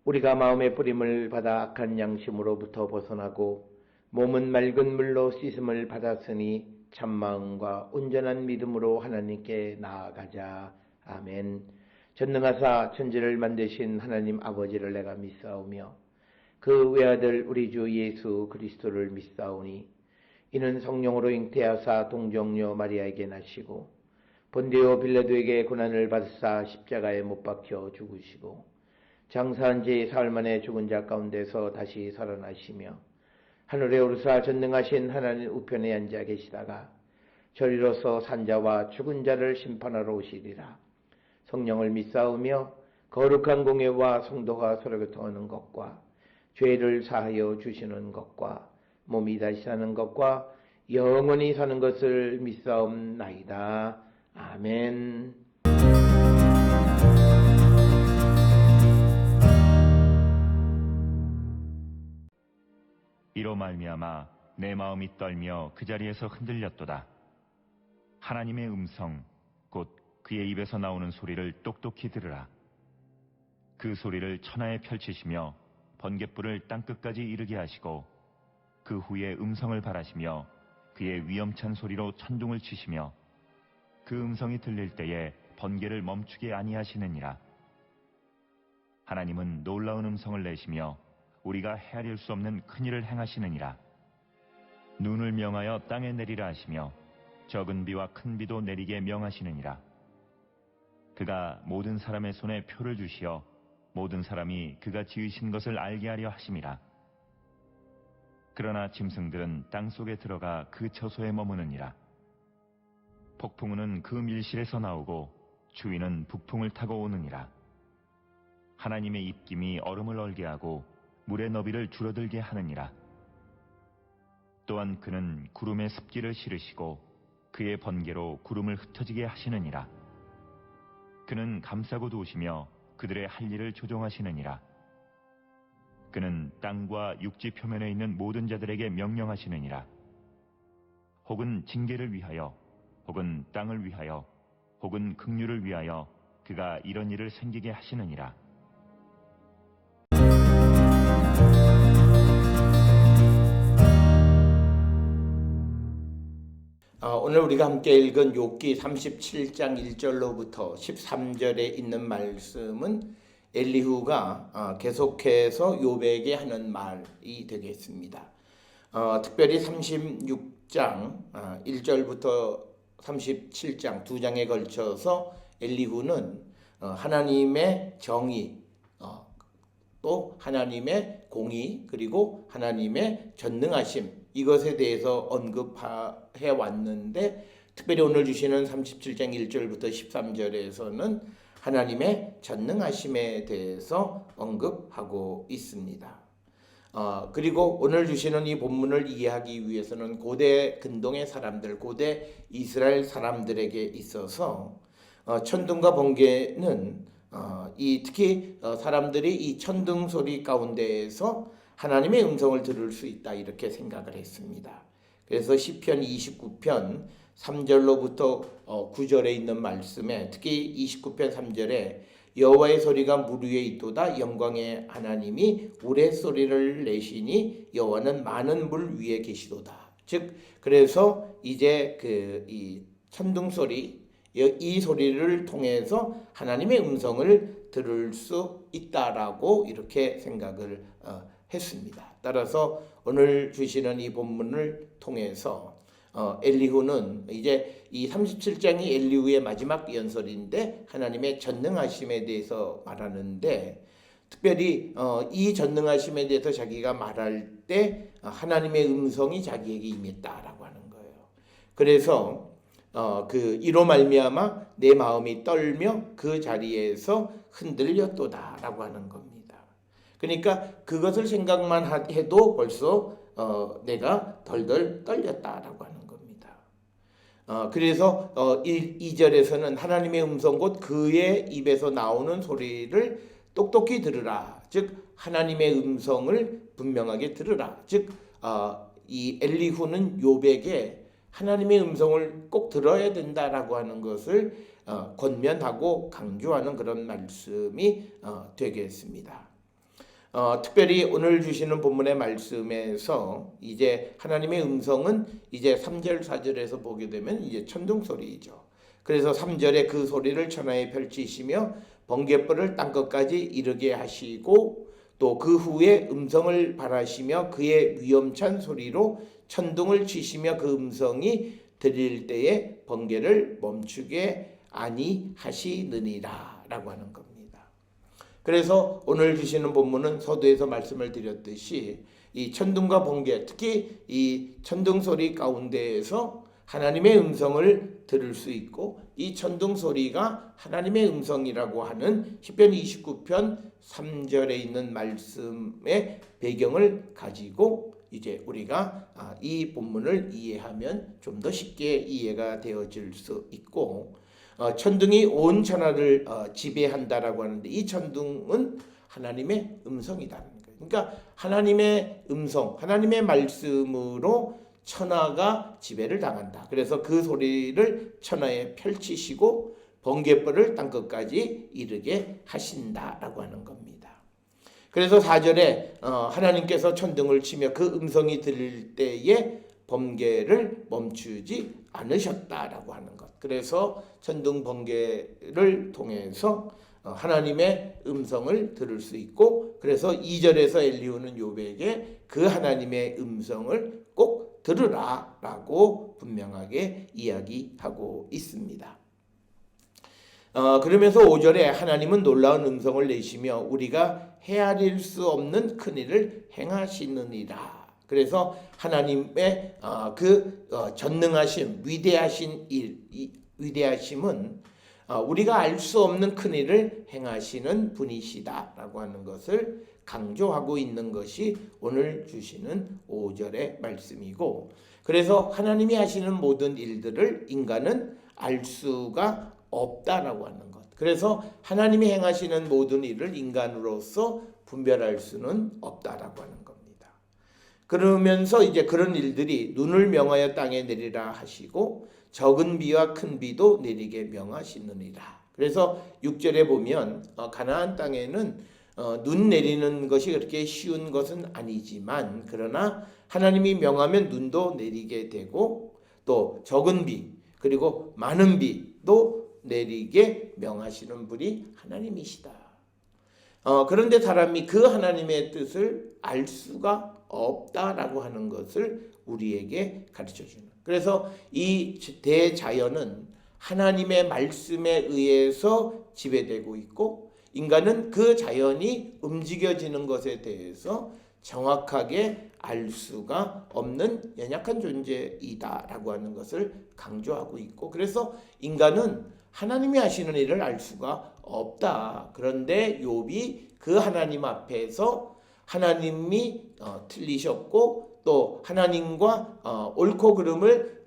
우리가 마음의 뿌림을 받아 악한 양심으로부터 벗어나고 몸은 맑은 물로 씻음을 받았으니 참마음과 온전한 믿음으로 하나님께 나아가자. 아멘. 전능하사 천지를 만드신 하나님 아버지를 내가 믿사오며 그 외아들 우리 주 예수 그리스도를 믿사오니 이는 성령으로 잉태하사 동정녀 마리아에게 나시고 본디오 빌라도에게 고난을 받으사 십자가에 못 박혀 죽으시고 장사한 지 사흘 만에 죽은 자 가운데서 다시 살아나시며 하늘에 오르사 전능하신 하나님 우편에 앉아 계시다가 저리로서 산자와 죽은 자를 심판하러 오시리라. 성령을 믿사오며 거룩한 공예와 성도가 서로 교통하는 것과 죄를 사하여 주시는 것과 몸이 다시 사는 것과 영원히 사는 것을 믿사옵나이다. 아멘. 이로 말미암아 내 마음이 떨며 그 자리에서 흔들렸도다. 하나님의 음성 곧 그의 입에서 나오는 소리를 똑똑히 들으라. 그 소리를 천하에 펼치시며 번갯불을 땅끝까지 이르게 하시고 그 후에 음성을 발하시며 그의 위엄찬 소리로 천둥을 치시며 그 음성이 들릴 때에 번개를 멈추게 아니하시느니라. 하나님은 놀라운 음성을 내시며 우리가 헤아릴 수 없는 큰일을 행하시느니라. 눈을 명하여 땅에 내리라 하시며 적은 비와 큰 비도 내리게 명하시느니라. 그가 모든 사람의 손에 표를 주시어 모든 사람이 그가 지으신 것을 알게 하려 하심이라. 그러나 짐승들은 땅속에 들어가 그 처소에 머무느니라. 폭풍우는 그 밀실에서 나오고 주위는 북풍을 타고 오느니라. 하나님의 입김이 얼음을 얼게 하고 물의 너비를 줄어들게 하느니라. 또한 그는 구름에 습기를 실으시고 그의 번개로 구름을 흩어지게 하시느니라. 그는 감싸고 도우시며 그들의 할 일을 조종하시느니라. 그는 땅과 육지 표면에 있는 모든 자들에게 명령하시느니라. 혹은 징계를 위하여 혹은 땅을 위하여 혹은 긍휼을 위하여 그가 이런 일을 생기게 하시느니라. 오늘 우리가 함께 읽은 욥기 37장 1절로부터 13절에 있는 말씀은 엘리후가 계속해서 욥에게 하는 말이 되겠습니다. 특별히 36장 1절부터 37장 두 장에 걸쳐서 엘리후는 하나님의 정의, 또 하나님의 공의, 그리고 하나님의 전능하심, 이것에 대해서 언급해 왔는데, 특별히 오늘 주시는 37장 1절부터 13절에서는 하나님의 전능하심에 대해서 언급하고 있습니다. 그리고 오늘 주시는 이 본문을 이해하기 위해서는 고대 근동의 사람들, 고대 이스라엘 사람들에게 있어서 천둥과 번개는 특히 사람들이 이 천둥 소리 가운데에서 하나님의 음성을 들을 수 있다, 이렇게 생각을 했습니다. 그래서 시편 29편 3절로부터 9절에 있는 말씀에, 특히 29편 3절에 여호와의 소리가 물 위에 있도다, 영광의 하나님이 우레소리를 내시니 여호와는 많은 물 위에 계시도다. 즉, 그래서 이제 이 천둥 소리, 이 소리를 통해서 하나님의 음성을 들을 수 있다라고 이렇게 생각을 했습니다. 따라서 오늘 주시는 이 본문을 통해서 엘리후는 이제 이 37장이 엘리후의 마지막 연설인데 하나님의 전능하심에 대해서 말하는데, 특별히 이 전능하심에 대해서 자기가 말할 때 하나님의 음성이 자기에게 임했다라고 하는 거예요. 그래서 이로 말미암아 내 마음이 떨며 그 자리에서 흔들렸도다라고 하는 겁니다. 그러니까 그것을 생각만 해도 벌써 내가 덜덜 떨렸다라고 하는 겁니다. 그래서 2절에서는 하나님의 음성 곧 그의 입에서 나오는 소리를 똑똑히 들으라. 즉 하나님의 음성을 분명하게 들으라. 즉 이 엘리후는 욥에게 하나님의 음성을 꼭 들어야 된다라고 하는 것을 권면하고 강조하는 그런 말씀이 되겠습니다. 특별히 오늘 주시는 본문의 말씀에서 이제 하나님의 음성은 이제 3절 4절에서 보게 되면 이제 천둥 소리이죠. 그래서 3절에 그 소리를 천하에 펼치시며 번갯불을 땅끝까지 이르게 하시고 또 그 후에 음성을 발하시며 그의 위험찬 소리로 천둥을 치시며 그 음성이 들릴 때에 번개를 멈추게 아니하시느니라 라고 하는 겁니다. 그래서 오늘 주시는 본문은 서두에서 말씀을 드렸듯이 이 천둥과 번개, 특히 이 천둥 소리 가운데에서 하나님의 음성을 들을 수 있고 이 천둥 소리가 하나님의 음성이라고 하는 시편 29편 3절에 있는 말씀의 배경을 가지고 이제 우리가 이 본문을 이해하면 좀 더 쉽게 이해가 되어질 수 있고 천둥이 온 천하를 지배한다라고 하는데 이 천둥은 하나님의 음성이라는 거예요. 그러니까 하나님의 음성, 하나님의 말씀으로 천하가 지배를 당한다. 그래서 그 소리를 천하에 펼치시고 번갯불을 땅끝까지 이르게 하신다라고 하는 겁니다. 그래서 4절에 하나님께서 천둥을 치며 그 음성이 들릴 때에 번개를 멈추지 않으셨다라고 하는 것. 그래서 천둥 번개를 통해서 하나님의 음성을 들을 수 있고 그래서 2절에서 엘리후는 욥에게 그 하나님의 음성을 꼭 들으라 라고 분명하게 이야기하고 있습니다. 그러면서 5절에 하나님은 놀라운 음성을 내시며 우리가 헤아릴 수 없는 큰일을 행하시느니라. 그래서 하나님의 전능하심, 위대하신 일, 위대하심은 우리가 알 수 없는 큰일을 행하시는 분이시다라고 하는 것을 강조하고 있는 것이 오늘 주시는 5절의 말씀이고 그래서 하나님이 하시는 모든 일들을 인간은 알 수가 없다라고 하는 것. 그래서 하나님이 행하시는 모든 일을 인간으로서 분별할 수는 없다라고 하는 겁니다. 그러면서 이제 그런 일들이 눈을 명하여 땅에 내리라 하시고 적은 비와 큰 비도 내리게 명하시느니라. 그래서 6절에 보면 가나안 땅에는 눈 내리는 것이 그렇게 쉬운 것은 아니지만 그러나 하나님이 명하면 눈도 내리게 되고 또 적은 비 그리고 많은 비도 내리게 명하시는 분이 하나님이시다. 그런데 사람이 그 하나님의 뜻을 알 수가 없다라고 하는 것을 우리에게 가르쳐주는. 그래서 이 대자연은 하나님의 말씀에 의해서 지배되고 있고 인간은 그 자연이 움직여지는 것에 대해서 정확하게 알 수가 없는 연약한 존재이다라고 하는 것을 강조하고 있고 그래서 인간은 하나님이 하시는 일을 알 수가 없다. 그런데 욥이 그 하나님 앞에서 하나님이 틀리셨고 또 하나님과 옳고 그름을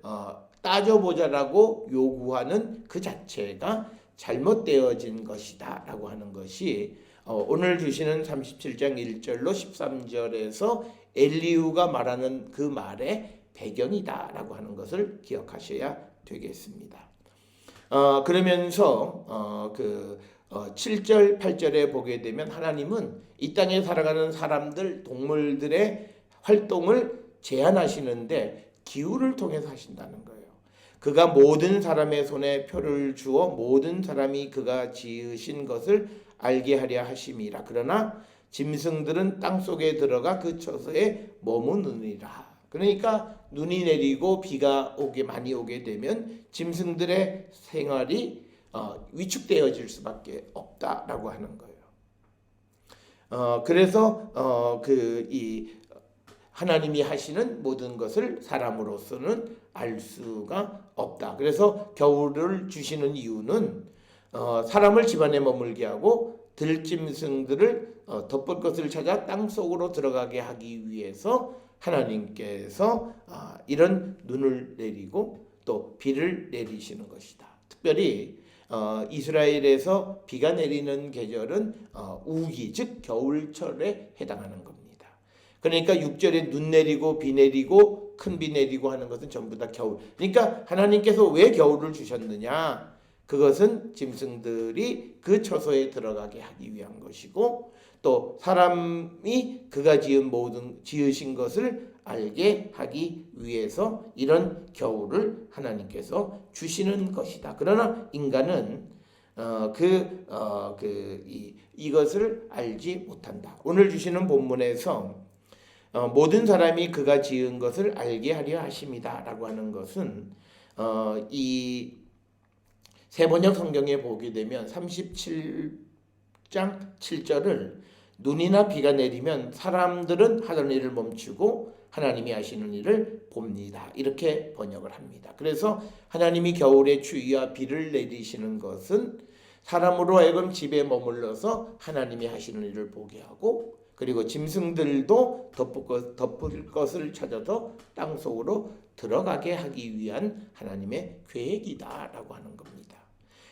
따져보자라고 요구하는 그 자체가 잘못되어진 것이다 라고 하는 것이 오늘 주시는 37장 1절로 13절에서 엘리후가 말하는 그 말의 배경이다 라고 하는 것을 기억하셔야 되겠습니다. 그러면서 7절 8절에 보게 되면 하나님은 이 땅에 살아가는 사람들 동물들의 활동을 제한하시는데 기후를 통해서 하신다는 거예요. 그가 모든 사람의 손에 표를 주어 모든 사람이 그가 지으신 것을 알게 하려 하심이라. 그러나 짐승들은 땅속에 들어가 그 처소에 머무느니라. 그러니까 눈이 내리고 비가 많이 오게 되면 짐승들의 생활이 위축되어질 수밖에 없다라고 하는 거예요. 그래서 이 하나님이 하시는 모든 것을 사람으로서는 알 수가 없다. 그래서 겨울을 주시는 이유는 사람을 집안에 머물게 하고 들짐승들을 덮을 것을 찾아 땅속으로 들어가게 하기 위해서 하나님께서 이런 눈을 내리고 또 비를 내리시는 것이다. 특별히 이스라엘에서 비가 내리는 계절은 우기 즉 겨울철에 해당하는 겁니다. 그러니까 6절에 눈 내리고 비 내리고 큰 비 내리고 하는 것은 전부 다 겨울. 그러니까 하나님께서 왜 겨울을 주셨느냐? 그것은 짐승들이 그 처소에 들어가게 하기 위한 것이고, 또 사람이 그가 지으신 것을 알게 하기 위해서 이런 겨울을 하나님께서 주시는 것이다. 그러나 인간은 이것을 알지 못한다. 오늘 주시는 본문에서 모든 사람이 그가 지은 것을 알게 하려 하심이다라고 하는 것은 이 세번역 성경에 보게 되면 37장 7절을 눈이나 비가 내리면 사람들은 하던 일을 멈추고 하나님이 하시는 일을 봅니다. 이렇게 번역을 합니다. 그래서 하나님이 겨울에 추위와 비를 내리시는 것은 사람으로 하여금 집에 머물러서 하나님이 하시는 일을 보게 하고, 그리고 짐승들도 덮을 것을 찾아서 땅속으로 들어가게 하기 위한 하나님의 계획이다라고 하는 겁니다.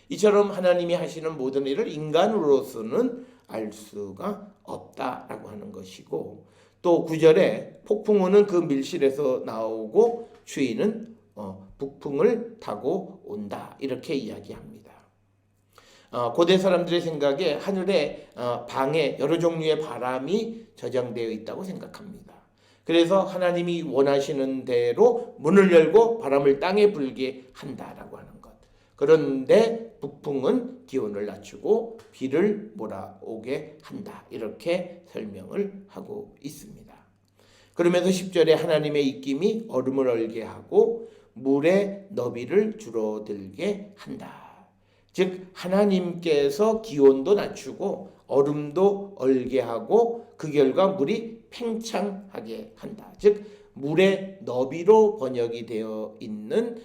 이처럼 하나님이 하시는 모든 일을 인간으로서는 알 수가 없다라고 하는 것이고, 또 9절에 폭풍우는 그 밀실에서 나오고 추위는 북풍을 타고 온다, 이렇게 이야기합니다. 고대 사람들의 생각에 하늘에 방에 여러 종류의 바람이 저장되어 있다고 생각합니다. 그래서 하나님이 원하시는 대로 문을 열고 바람을 땅에 불게 한다라고 하는 것. 그런데 북풍은 기온을 낮추고 비를 몰아오게 한다, 이렇게 설명을 하고 있습니다. 그러면서 10절에 하나님의 입김이 얼음을 얼게 하고 물의 너비를 줄어들게 한다. 즉 하나님께서 기온도 낮추고 얼음도 얼게 하고 그 결과 물이 팽창하게 한다. 즉 물의 너비로 번역이 되어 있는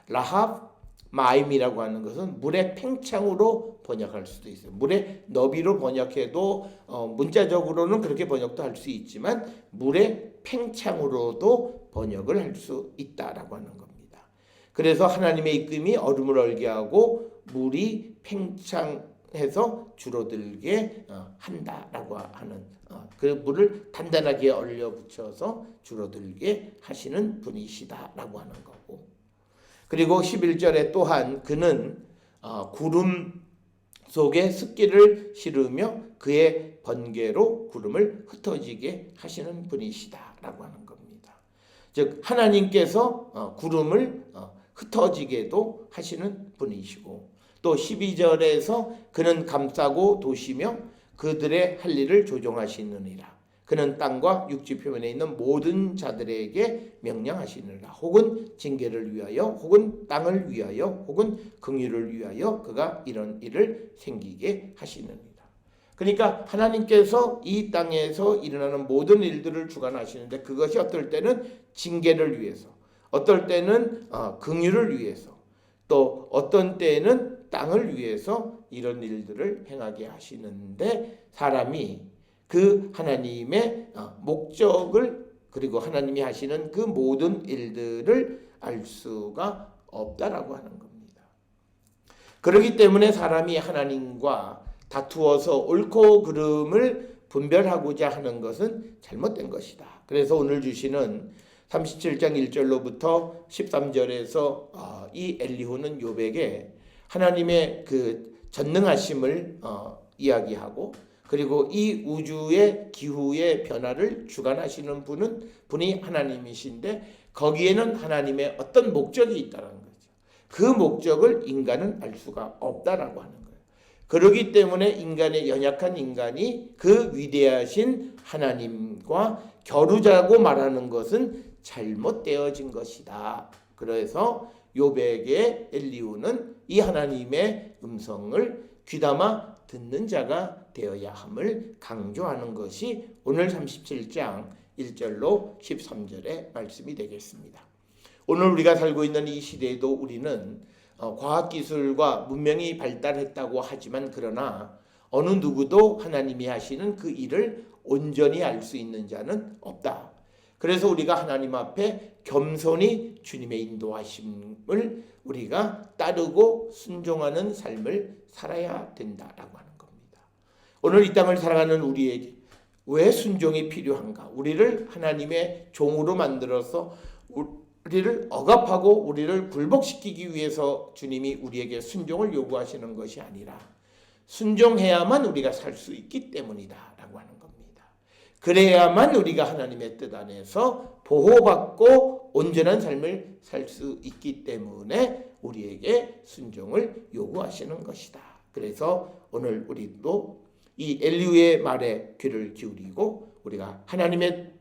라합 마임이라고 하는 것은 물의 팽창으로 번역할 수도 있어요. 물의 너비로 번역해도 문자적으로는 그렇게 번역도 할 수 있지만 물의 팽창으로도 번역을 할 수 있다라고 하는 겁니다. 그래서 하나님의 이끌림이 얼음을 얼게 하고 물이 팽창해서 줄어들게 한다라고 하는, 그 물을 단단하게 얼려 붙여서 줄어들게 하시는 분이시다라고 하는 거고, 그리고 11절에 또한 그는 구름 속에 습기를 실으며 그의 번개로 구름을 흩어지게 하시는 분이시다라고 하는 겁니다. 즉 하나님께서 구름을 흩어지게도 하시는 분이시고, 또 12절에서 그는 감싸고 도시며 그들의 할 일을 조종하시느니라. 그는 땅과 육지 표면에 있는 모든 자들에게 명령하시느니라. 혹은 징계를 위하여, 혹은 땅을 위하여, 혹은 긍휼을 위하여 그가 이런 일을 생기게 하시느니라. 그러니까 하나님께서 이 땅에서 일어나는 모든 일들을 주관하시는데, 그것이 어떨 때는 징계를 위해서, 어떨 때는 긍휼을 위해서, 또 어떤 때에는 땅을 위해서 이런 일들을 행하게 하시는데, 사람이 그 하나님의 목적을, 그리고 하나님이 하시는 그 모든 일들을 알 수가 없다라고 하는 겁니다. 그렇기 때문에 사람이 하나님과 다투어서 옳고 그름을 분별하고자 하는 것은 잘못된 것이다. 그래서 오늘 주시는 37장 1절로부터 13절에서 이 엘리후는 욥에게 하나님의 그 전능하심을 이야기하고, 그리고 이 우주의 기후의 변화를 주관하시는 분이 하나님이신데, 거기에는 하나님의 어떤 목적이 있다는 거죠. 그 목적을 인간은 알 수가 없다라고 하는 거예요. 그렇기 때문에 인간의 연약한 인간이 그 위대하신 하나님과 겨루자고 말하는 것은 잘못되어진 것이다. 그래서 욥에게 엘리후는 이 하나님의 음성을 귀담아 듣는 자가 되어야 함을 강조하는 것이 오늘 37장 1절로 13절의 말씀이 되겠습니다. 오늘 우리가 살고 있는 이 시대에도 우리는 과학기술과 문명이 발달했다고 하지만, 그러나 어느 누구도 하나님이 하시는 그 일을 온전히 알 수 있는 자는 없다. 그래서 우리가 하나님 앞에 겸손히 주님의 인도하심을 우리가 따르고 순종하는 삶을 살아야 된다라고 하는 겁니다. 오늘 이 땅을 살아가는 우리에게 왜 순종이 필요한가? 우리를 하나님의 종으로 만들어서 우리를 억압하고 우리를 굴복시키기 위해서 주님이 우리에게 순종을 요구하시는 것이 아니라 순종해야만 우리가 살 수 있기 때문이다 라고 하는 겁니다. 그래야만 우리가 하나님의 뜻 안에서 보호받고 온전한 삶을 살 수 있기 때문에 우리에게 순종을 요구하시는 것이다. 그래서 오늘 우리도 이 엘리후의 말에 귀를 기울이고 우리가 하나님의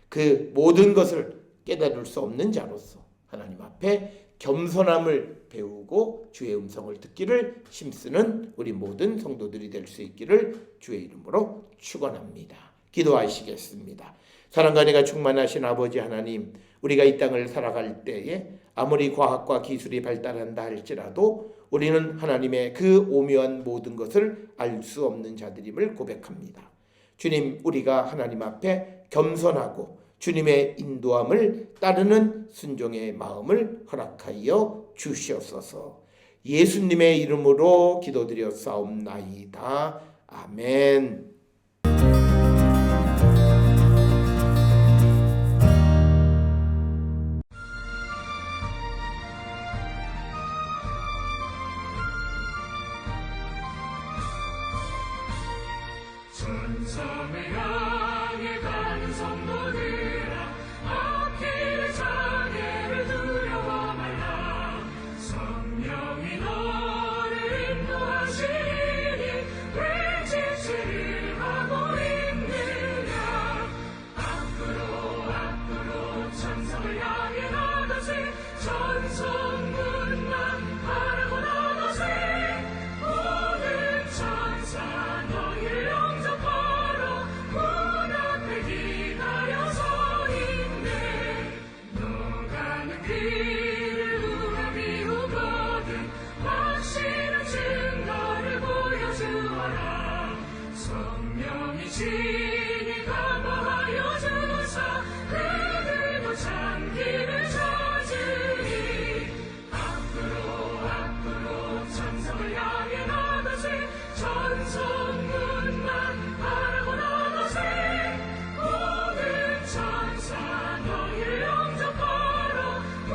그 모든 것을 깨달을 수 없는 자로서 하나님 앞에 겸손함을 배우고 주의 음성을 듣기를 힘쓰는 우리 모든 성도들이 될 수 있기를 주의 이름으로 축원합니다. 기도하시겠습니다. 사랑과 은혜가 충만하신 아버지 하나님, 우리가 이 땅을 살아갈 때에 아무리 과학과 기술이 발달한다 할지라도 우리는 하나님의 그 오묘한 모든 것을 알 수 없는 자들임을 고백합니다. 주님, 우리가 하나님 앞에 겸손하고 주님의 인도함을 따르는 순종의 마음을 허락하여 주시옵소서. 예수님의 이름으로 기도드렸사옵나이다. 아멘. 천성을 향해 가는 성도들아, 앞길의 장애를 두려워 말라. 성령이 너를 인도하시니 왜 지체를 하고 있느냐. 앞으로 천성을 향해 나가세. 천성문만 바라고 나가세. 모든 천사 너희를 영접하러 문 앞에 기다려 서 있네. 너 가는 길을 누가 비우거든 확실한 증거를 보여주어라. 성령이 진히 감화하여 주사 그들도 참 길을 찾으리. 앞으로 천성을 향해 나가세. 천성문만 바라고 나가세. 모든 천사 너희를 영접하러 문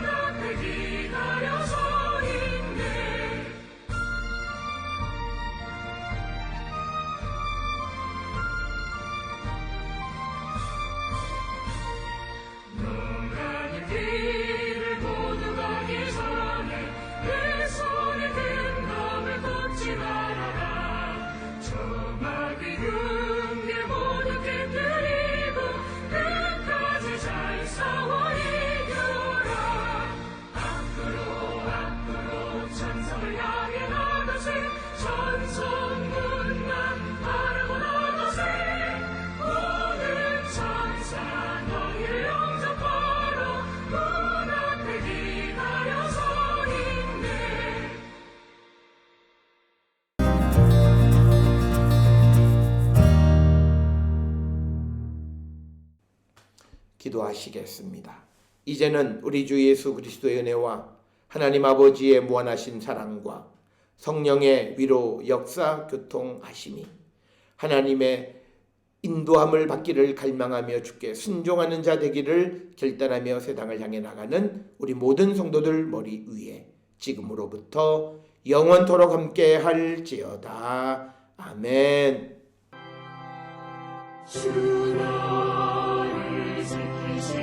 앞에 기다려 서 있네. 너 가는 길을 모두 가기 전에 내 손에 든 검을 걷지 말아라. 저마귀 흉길 모두 깨뜨리고 끝까지 잘 싸워 이겨라. 앞으로 천성을 향해 나가세. 천성문만 바라고 나가세. 모든 천사 너희를 영접하러 문 앞에 기다려 서 있네. 기도하시겠습니다. 이제는 우리 주 예수 그리스도의 은혜와 하나님 아버지의 무한하신 사랑과 성령의 위로 역사 교통하심이 하나님의 인도함을 받기를 갈망하며 주께 순종하는 자 되기를 결단하며 세상을 향해 나가는 우리 모든 성도들 머리 위에 지금으로부터 영원토록 함께 할지어다. 아멘. 주 너를 지키시